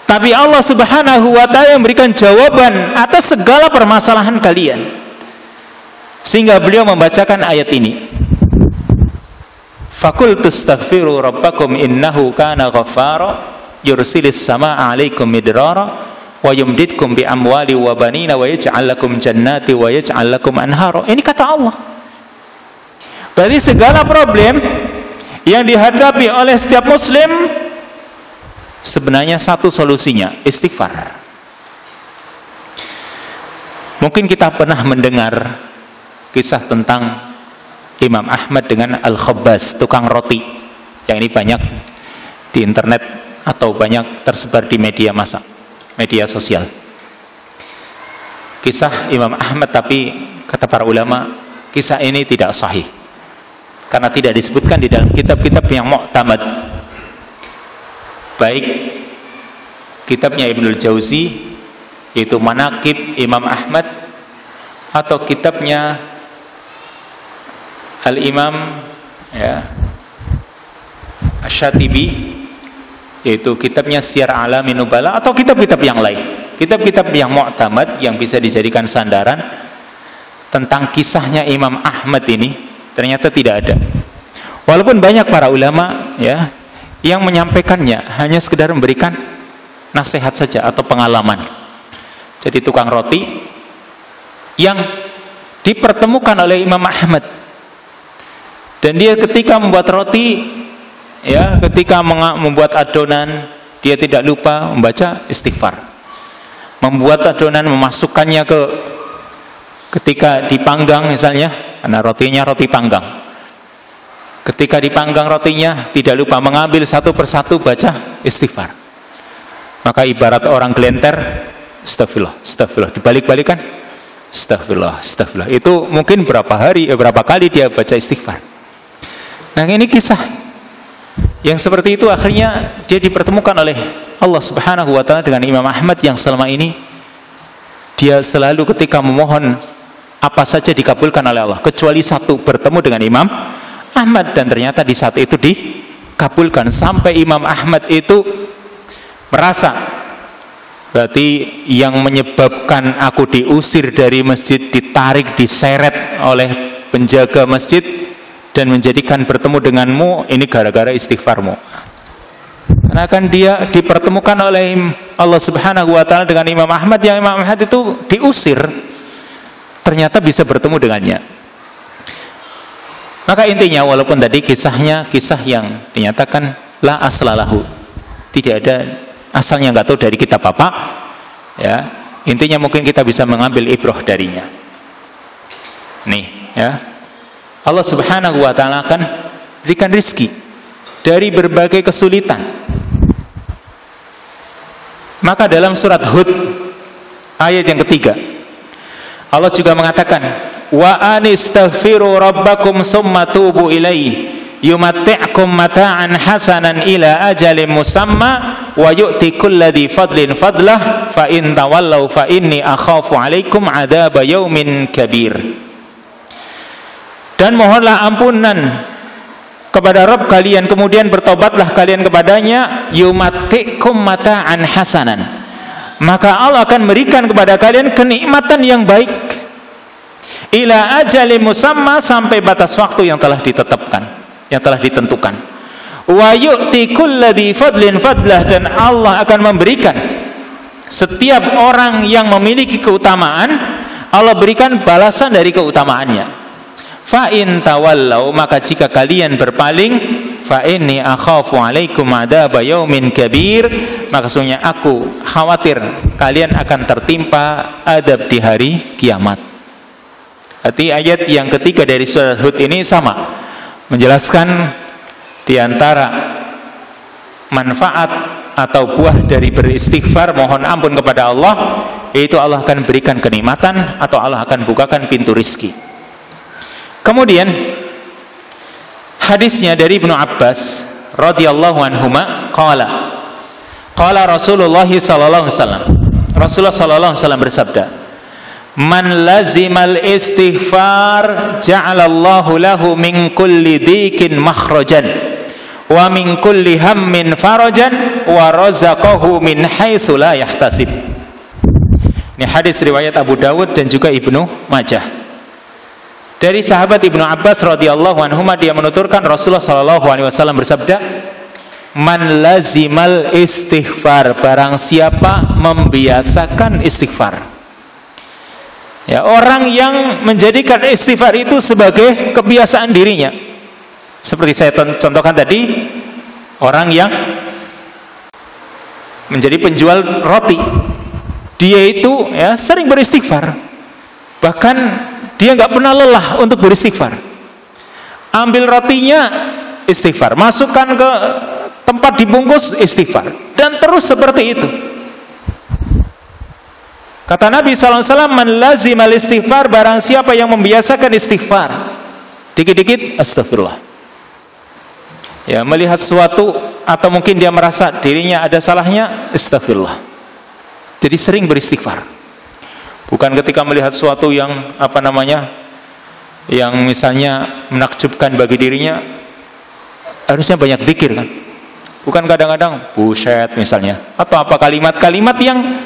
tapi Allah Subhanahu wa ta'ala yang memberikan jawaban atas segala permasalahan kalian. Sehingga beliau membacakan ayat ini. Faqultu astaghfiru rabbakum innahu kana ghaffara yursilis samaa'a 'alaikum midrara wa yumdidkum bi amwali wa banina wa yaj'al lakum jannati wa yaj'al lakum anhara. Ini kata Allah. Berarti segala problem yang dihadapi oleh setiap muslim sebenarnya satu solusinya, istighfar. Mungkin kita pernah mendengar kisah tentang Imam Ahmad dengan Al-Khabbaz, tukang roti, yang ini banyak di internet atau banyak tersebar di media sosial. Kisah Imam Ahmad, tapi kata para ulama kisah ini tidak sahih karena tidak disebutkan di dalam kitab-kitab yang mu'tamad, baik kitabnya Ibnul Jauzi yaitu Manaqib Imam Ahmad, atau kitabnya Al-Imam Asy-Syatibi yaitu kitabnya Syiar A'lamin Nubala, atau kitab-kitab yang lain, kitab-kitab yang mu'tamad yang bisa dijadikan sandaran tentang kisahnya Imam Ahmad ini, ternyata tidak ada. Walaupun banyak para ulama yang menyampaikannya hanya sekedar memberikan nasihat saja atau pengalaman. Jadi tukang roti yang dipertemukan oleh Imam Ahmad, dan dia ketika membuat roti, ketika membuat adonan, dia tidak lupa membaca istighfar. Membuat adonan, memasukkannya ketika dipanggang misalnya, karena rotinya roti panggang. Ketika dipanggang rotinya, tidak lupa mengambil satu persatu baca istighfar. Maka ibarat orang gelenter, astagfirullah, dibalik-balikan, astagfirullah. Itu mungkin berapa kali dia baca istighfar. Nah, ini kisah yang seperti itu, akhirnya dia dipertemukan oleh Allah Subhanahu wa ta'ala dengan Imam Ahmad yang selama ini dia selalu ketika memohon apa saja dikabulkan oleh Allah, kecuali satu, bertemu dengan Imam Ahmad, dan ternyata di saat itu dikabulkan. Sampai Imam Ahmad itu merasa, berarti yang menyebabkan aku diusir dari masjid, ditarik, diseret oleh penjaga masjid dan menjadikan bertemu denganmu, ini gara-gara istighfarmu. Karena kan dia dipertemukan oleh Allah Subhanahu wa ta'ala dengan Imam Ahmad, yang Imam Ahmad itu diusir, ternyata bisa bertemu dengannya. Maka intinya walaupun tadi kisahnya kisah yang dinyatakan la aslalahu, tidak ada asalnya, nggak tahu dari kitab apa, ya, intinya mungkin kita bisa mengambil ibrah darinya. Nih, ya, Allah Subhanahu wa Ta'ala akan berikan rizki dari berbagai kesulitan. Maka dalam surat Hud ayat yang ketiga, Allah juga mengatakan, wa anistaghfiru rabbakum summa tubu ilaihi yumatti'kum mata'an hasanan ila ajalin musamma wa yu'ti kulladhi fadlin fadlah fa in tawallaw fa inni akhafu alaikum adaba yaumin kabir. Dan mohonlah ampunan kepada Rabb kalian, kemudian bertobatlah kalian kepadanya, yumatti'kum mata'an hasanan, maka Allah akan berikan kepada kalian kenikmatan yang baik, ila ajali musamma, sampai batas waktu yang telah ditetapkan, yang telah ditentukan. Wa yu'ti kulladhi fadlin fadlah, dan Allah akan memberikan setiap orang yang memiliki keutamaan, Allah berikan balasan dari keutamaannya. Fa in tawallau, maka jika kalian berpaling, fa inni akhafu alaikum adaba yaumin kabir, maka sesungguhnya aku khawatir kalian akan tertimpa adab di hari kiamat. Arti ayat yang ketiga dari surat Hud ini sama, menjelaskan di antara manfaat atau buah dari beristighfar, mohon ampun kepada Allah, yaitu Allah akan berikan kenikmatan atau Allah akan bukakan pintu rizki. Kemudian hadisnya dari Ibnu Abbas radhiyallahu anhuma qala Rasulullah sallallahu alaihi wasallam, Rasulullah sallallahu alaihi wasallam bersabda, man lazimal istighfar ja'alallahu lahu min kulli dhikin makhrajan wa min kulli hammin farajan wa razaqahu min haitsu la yahtasib. Ini hadis riwayat Abu Dawud dan juga Ibnu Majah. Dari sahabat Ibnu Abbas radhiyallahu anhuma, dia menuturkan Rasulullah sallallahu alaihi wasallam bersabda, man lazimal istighfar, barang siapa membiasakan istighfar. Ya, orang yang menjadikan istighfar itu sebagai kebiasaan dirinya. Seperti saya contohkan tadi, orang yang menjadi penjual roti, dia itu ya sering beristighfar, bahkan dia nggak pernah lelah untuk beristighfar. Ambil rotinya istighfar, masukkan ke tempat dibungkus istighfar, dan terus seperti itu. Kata Nabi SAW, man lazimal istighfar, barang siapa yang membiasakan istighfar, dikit-dikit astagfirullah. Ya, melihat sesuatu atau mungkin dia merasa dirinya ada salahnya, astagfirullah. Jadi sering beristighfar. Bukan ketika melihat sesuatu yang yang misalnya menakjubkan bagi dirinya, harusnya banyak zikir kan. Bukan kadang-kadang buset misalnya, atau apa kalimat-kalimat yang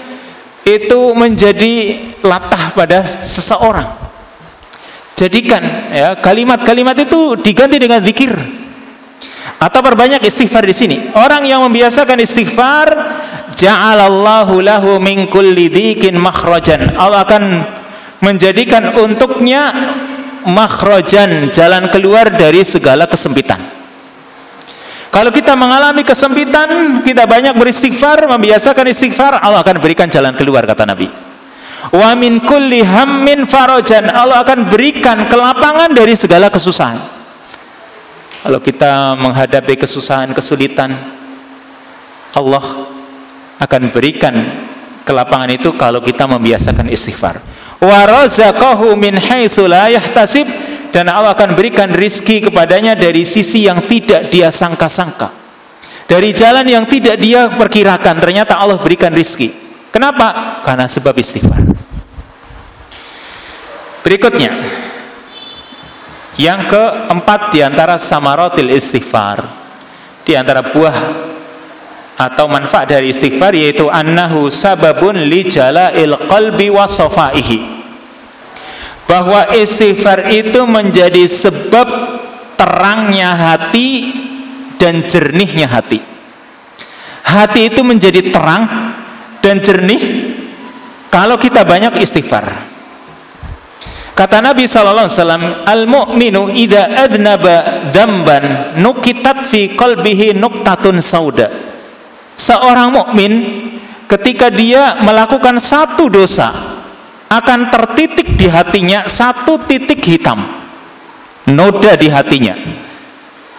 itu menjadi latah pada seseorang. Jadikan ya kalimat-kalimat itu diganti dengan zikir. Atau perbanyak istighfar di sini. Orang yang membiasakan istighfar, ja'alallahu lahu min kulli dhikin makhrajan, Allah akan menjadikan untuknya makhrajan, jalan keluar dari segala kesempitan. Kalau kita mengalami kesempitan, kita banyak beristighfar, membiasakan istighfar, Allah akan berikan jalan keluar, kata Nabi. Wa min kulli hammin farajan, Allah akan berikan kelapangan dari segala kesusahan. Kalau kita menghadapi kesusahan, kesulitan, Allah akan berikan kelapangan itu kalau kita membiasakan istighfar. Wa razaqahu min haitsu la yahtasib, dan Allah akan berikan rizki kepadanya dari sisi yang tidak dia sangka-sangka, dari jalan yang tidak dia perkirakan, ternyata Allah berikan rizki. Kenapa? Karena sebab istighfar. Berikutnya, yang keempat di antara samaratil istighfar, di antara buah atau manfaat dari istighfar, yaitu annahu sababun li jala'il qalbi wa safaihi, bahwa istighfar itu menjadi sebab terangnya hati dan jernihnya hati. Hati itu menjadi terang dan jernih kalau kita banyak istighfar. Kata Nabi sallallahu alaihi wasallam, al-mu'minu idza adnaba dzamban nukitat fi qalbihi nuqtatun sauda. Seorang mukmin ketika dia melakukan satu dosa akan tertitik di hatinya satu titik hitam, noda di hatinya.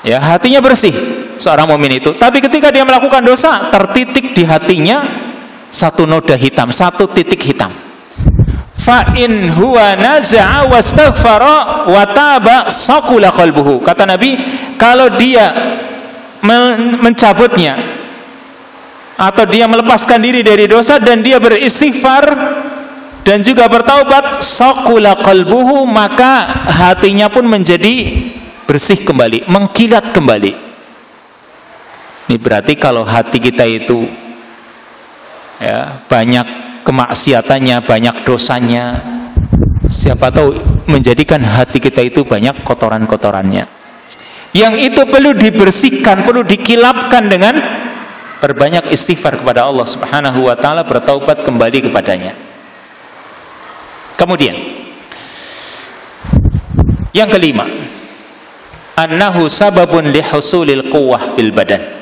Ya, hatinya bersih seorang mukmin itu. Tapi ketika dia melakukan dosa, tertitik di hatinya satu noda hitam, satu titik hitam. Fa in huwa naza'a wastaghfara wa taba saqula qalbuhu. Kata Nabi, kalau dia mencabutnya atau dia melepaskan diri dari dosa dan dia beristighfar dan juga bertaubat, saqula qalbuhu, maka hatinya pun menjadi bersih kembali, mengkilat kembali. Ini berarti kalau hati kita itu ya banyak kemaksiatannya, banyak dosanya, siapa tahu menjadikan hati kita itu banyak kotoran-kotorannya. Yang itu perlu dibersihkan, perlu dikilapkan dengan perbanyak istighfar kepada Allah Subhanahu wa taala, bertaubat kembali kepadanya. Kemudian yang kelima, annahu sababun lihusulil quwwah fil badan.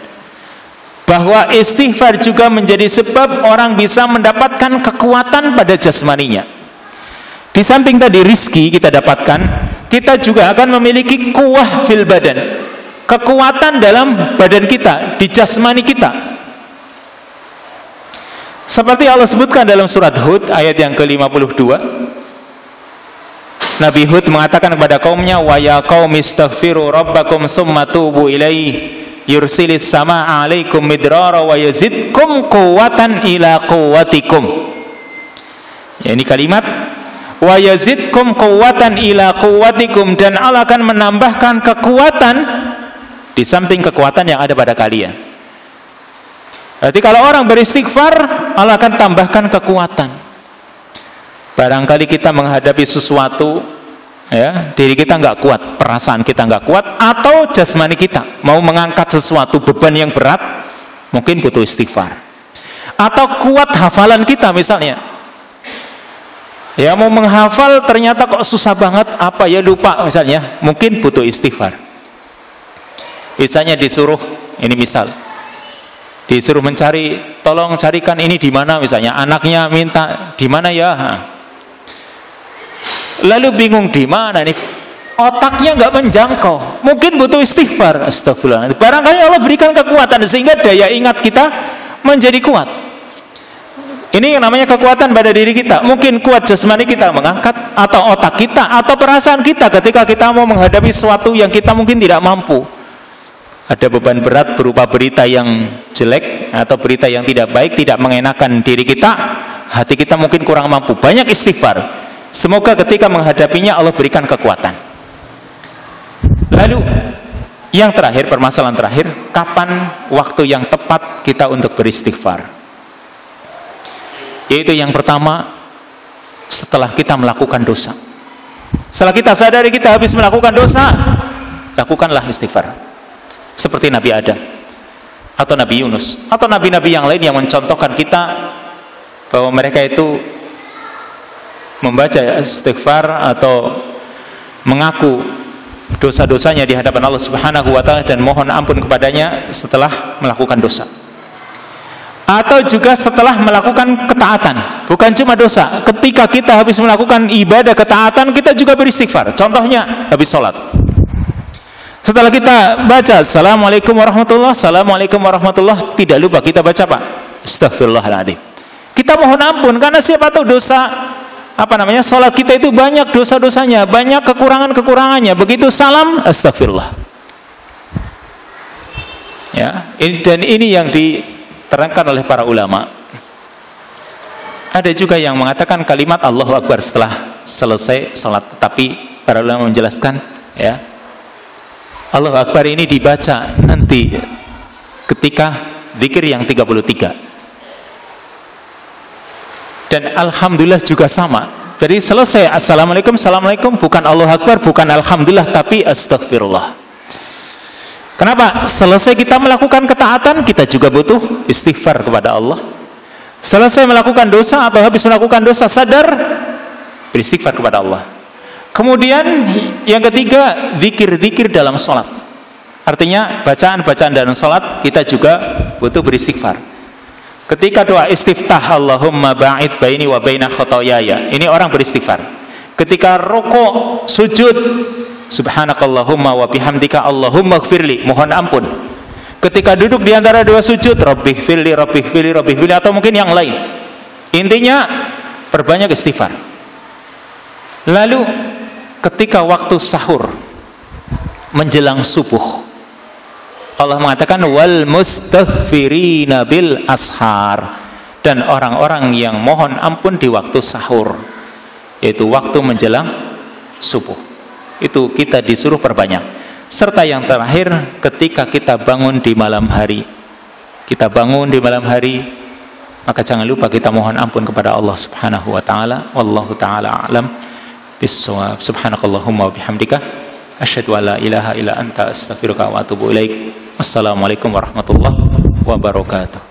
Bahwa istighfar juga menjadi sebab orang bisa mendapatkan kekuatan pada jasmaninya. Di samping tadi rizki kita dapatkan, kita juga akan memiliki quwwah fil badan, kekuatan dalam badan kita, di jasmani kita. Seperti Allah sebutkan dalam surat Hud ayat yang ke-52, Nabi Hud mengatakan kepada kaumnya, wa ya qaumi astaghfiru rabbakum summa tubu ilaihi yursilis samaa 'alaikum midrara wa yazidkum quwwatan ila quwwatikum. Ya, ini kalimat wa yazidkum quwwatan ila quwwatikum, dan Allah akan menambahkan kekuatan di samping kekuatan yang ada pada kalian. Berarti kalau orang beristighfar, Allah akan tambahkan kekuatan. Barangkali kita menghadapi sesuatu, ya, diri kita nggak kuat, perasaan kita nggak kuat, atau jasmani kita mau mengangkat sesuatu beban yang berat, mungkin butuh istighfar. Atau kuat hafalan kita misalnya, ya mau menghafal ternyata kok susah banget, apa ya lupa misalnya, mungkin butuh istighfar. Misalnya disuruh, ini misal, disuruh mencari, tolong carikan ini di mana misalnya, anaknya minta di mana ya. Lalu bingung di mana nih, otaknya nggak menjangkau, mungkin butuh istighfar. Astagfirullah. Barangkali Allah berikan kekuatan sehingga daya ingat kita menjadi kuat. Ini yang namanya kekuatan pada diri kita. Mungkin kuat jasmani kita mengangkat, atau otak kita, atau perasaan kita ketika kita mau menghadapi sesuatu yang kita mungkin tidak mampu. Ada beban berat berupa berita yang jelek atau berita yang tidak baik, tidak mengenakan diri kita, hati kita mungkin kurang mampu. Banyak istighfar. Semoga ketika menghadapinya Allah berikan kekuatan. Lalu yang terakhir, permasalahan terakhir, kapan waktu yang tepat kita untuk beristighfar? Yaitu yang pertama, setelah kita melakukan dosa. Setelah kita sadari kita habis melakukan dosa, lakukanlah istighfar. Seperti Nabi Adam, atau Nabi Yunus, atau nabi-nabi yang lain yang mencontohkan kita bahwa mereka itu membaca istighfar atau mengaku dosa-dosanya di hadapan Allah Subhanahu wa taala dan mohon ampun kepadanya setelah melakukan dosa. Atau juga setelah melakukan ketaatan, bukan cuma dosa. Ketika kita habis melakukan ibadah ketaatan, kita juga beristighfar. Contohnya habis sholat. Setelah kita baca Assalamualaikum warahmatullahi, Assalamualaikum warahmatullahi, tidak lupa kita baca apa? Astaghfirullahaladzim. Kita mohon ampun, karena siapa tahu dosa, sholat kita itu banyak dosa-dosanya, banyak kekurangan-kekurangannya. Begitu salam, astagfirullah. Ya, dan ini yang diterangkan oleh para ulama. Ada juga yang mengatakan kalimat Allahu Akbar setelah selesai salat, tapi para ulama menjelaskan, ya, Allahu Akbar ini dibaca nanti ketika zikir yang 33. Dan alhamdulillah juga sama. Jadi selesai assalamualaikum, assalamualaikum, bukan Allahu Akbar, bukan alhamdulillah, tapi astagfirullah. Kenapa? Selesai kita melakukan ketaatan, kita juga butuh istighfar kepada Allah. Selesai melakukan dosa atau habis melakukan dosa, sadar, beristighfar kepada Allah. Kemudian yang ketiga, zikir-zikir dalam sholat. Artinya bacaan-bacaan dalam sholat kita juga butuh beristighfar. Ketika doa istiftah, Allahumma ba'id baini wa baina khotoyaya, ini orang beristighfar. Ketika rukuk, sujud, subhanakallahumma wa bihamdika Allahumma gfirli, mohon ampun. Ketika duduk di antara dua sujud, rabbighfirli, rabbighfirli, rabbighfirli, atau mungkin yang lain. Intinya perbanyak istighfar. Lalu ketika waktu sahur menjelang subuh, Allah mengatakan wal mustaghfirina bil ashar, dan orang-orang yang mohon ampun di waktu sahur, yaitu waktu menjelang subuh. Itu kita disuruh perbanyak. Serta yang terakhir, ketika kita bangun di malam hari, kita bangun di malam hari, maka jangan lupa kita mohon ampun kepada Allah Subhanahu wa taala. Wallahu taala a'lam bissawab. Subhanakallahumma wa bihamdika asyhadu an la ilaha illa anta astaghfiruka wa atubu ilaik. Wassalamualaikum warahmatullahi wabarakatuh.